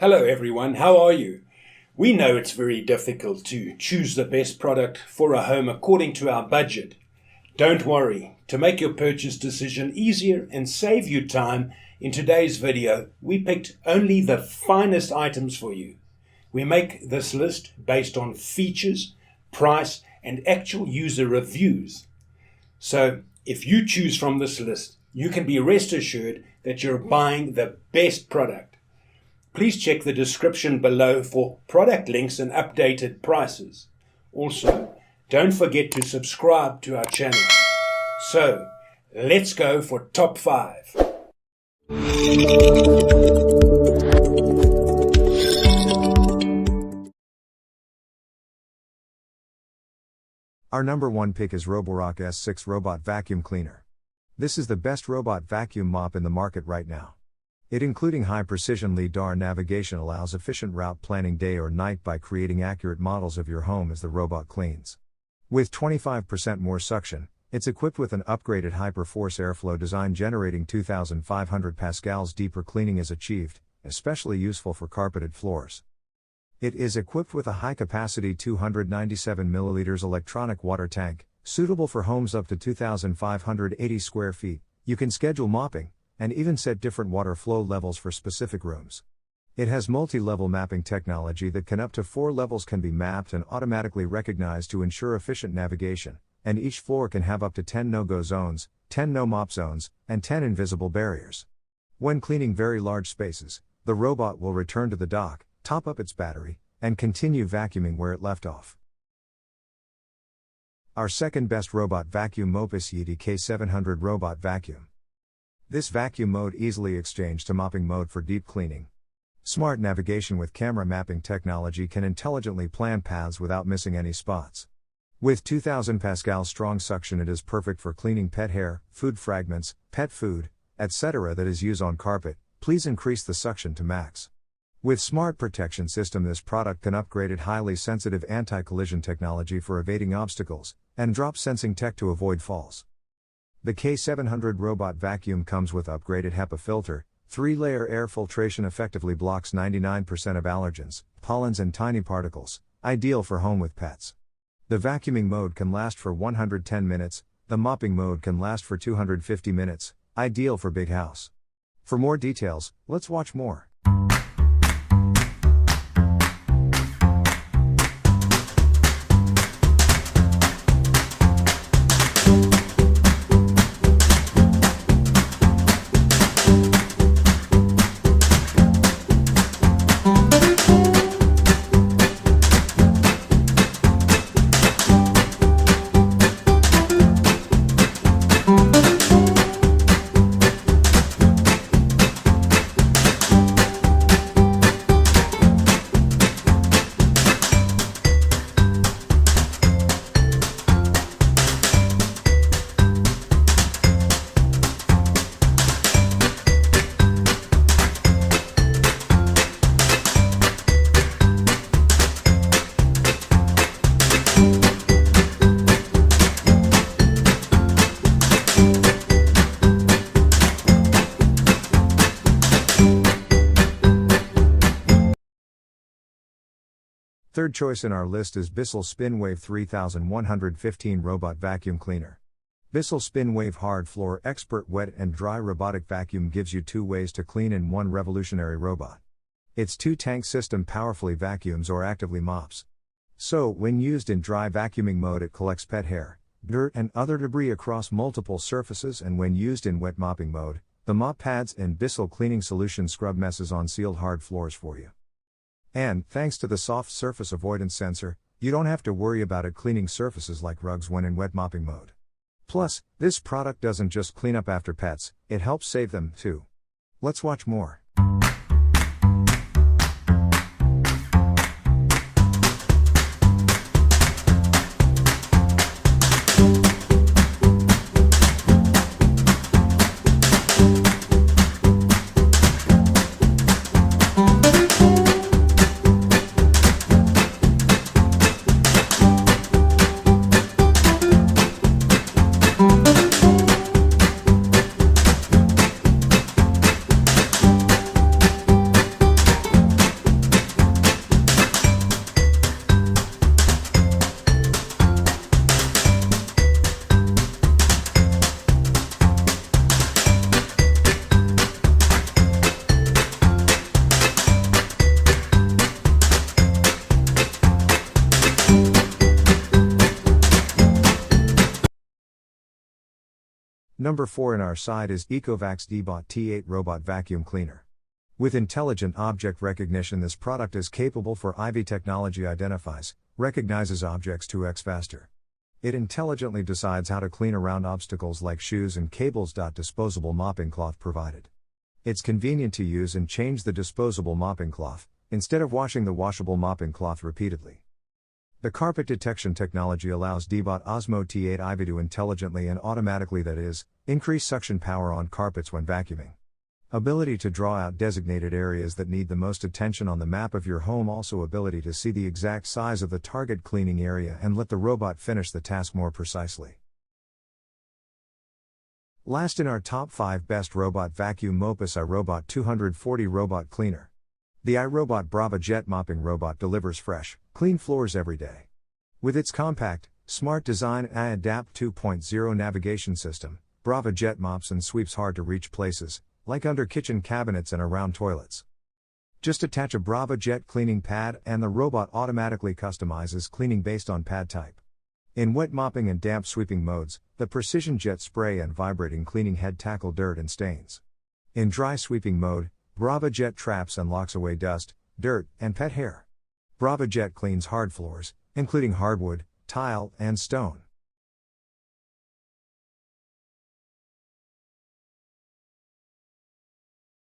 Hello everyone, how are you? We know it's very difficult to choose the best product for a home according to our budget. Don't worry, to make your purchase decision easier and save you time, in today's video we picked only the finest items for you. We make this list based on features, price and actual user reviews. So if you choose from this list, you can be rest assured that you're buying the best product. Please check the description below for product links and updated prices. Also, don't forget to subscribe to our channel. So, let's go for top 5. Our number 1 pick is Robotic S6 Robot Vacuum Cleaner. This is the best robot vacuum mop in the market right now. It including high-precision LiDAR navigation allows efficient route planning day or night by creating accurate models of your home as the robot cleans. With 25% more suction, it's equipped with an upgraded Hyperforce airflow design generating 2,500 pascals. Deeper cleaning is achieved, especially useful for carpeted floors. It is equipped with a high-capacity 297 ml electronic water tank, suitable for homes up to 2,580 square feet. You can schedule mopping, and even set different water flow levels for specific rooms. It has multi-level mapping technology that can up to 4 levels can be mapped and automatically recognized to ensure efficient navigation, and each floor can have up to 10 no-go zones, 10 no-mop zones, and 10 invisible barriers. When cleaning very large spaces, the robot will return to the dock, top up its battery, and continue vacuuming where it left off. Our second best robot vacuum mop is Yeti K700 Robot Vacuum. This vacuum mode easily exchanged to mopping mode for deep cleaning. Smart navigation with camera mapping technology can intelligently plan paths without missing any spots. With 2,000 pascal strong suction, it is perfect for cleaning pet hair, food fragments, pet food, etc. that is used on carpet. Please increase the suction to max. With smart protection system, this product can upgraded highly sensitive anti-collision technology for evading obstacles, and drop sensing tech to avoid falls. The K700 Robot Vacuum comes with upgraded HEPA filter, 3-layer air filtration effectively blocks 99% of allergens, pollens and tiny particles, ideal for home with pets. The vacuuming mode can last for 110 minutes, the mopping mode can last for 250 minutes, ideal for big house. For more details, let's watch more. Third choice in our list is Bissell SpinWave 3115 Robot Vacuum Cleaner. Bissell SpinWave Hard Floor Expert Wet and Dry Robotic Vacuum gives you 2 ways to clean in one revolutionary robot. Its 2-tank system powerfully vacuums or actively mops. So, when used in dry vacuuming mode, it collects pet hair, dirt and other debris across multiple surfaces, and when used in wet mopping mode, the mop pads and Bissell cleaning solution scrub messes on sealed hard floors for you. And, thanks to the soft surface avoidance sensor, you don't have to worry about it cleaning surfaces like rugs when in wet mopping mode. Plus, this product doesn't just clean up after pets, it helps save them, too. Let's watch more. Number 4 in our side is Ecovac's Dbot T8 Robot Vacuum Cleaner. With intelligent object recognition, this product is capable for IV technology, recognizes objects 2x faster. It intelligently decides how to clean around obstacles like shoes and cables. Disposable mopping cloth provided. It's convenient to use and change the disposable mopping cloth, instead of washing the washable mopping cloth repeatedly. The carpet detection technology allows Dbot Osmo T8 IV to intelligently and automatically, that is, increase suction power on carpets when vacuuming. Ability to draw out designated areas that need the most attention on the map of your home. Also ability to see the exact size of the target cleaning area and let the robot finish the task more precisely. Last in our top 5 best robot vacuum mop is iRobot 240 Robot Cleaner. The iRobot Brava Jet mopping robot delivers fresh, clean floors every day. With its compact, smart design and Adapt 2.0 navigation system, Brava Jet mops and sweeps hard-to-reach places, like under kitchen cabinets and around toilets. Just attach a Brava Jet cleaning pad and the robot automatically customizes cleaning based on pad type. In wet mopping and damp sweeping modes, the precision jet spray and vibrating cleaning head tackle dirt and stains. In dry sweeping mode, Brava Jet traps and locks away dust, dirt, and pet hair. Brava Jet cleans hard floors, including hardwood, tile, and stone.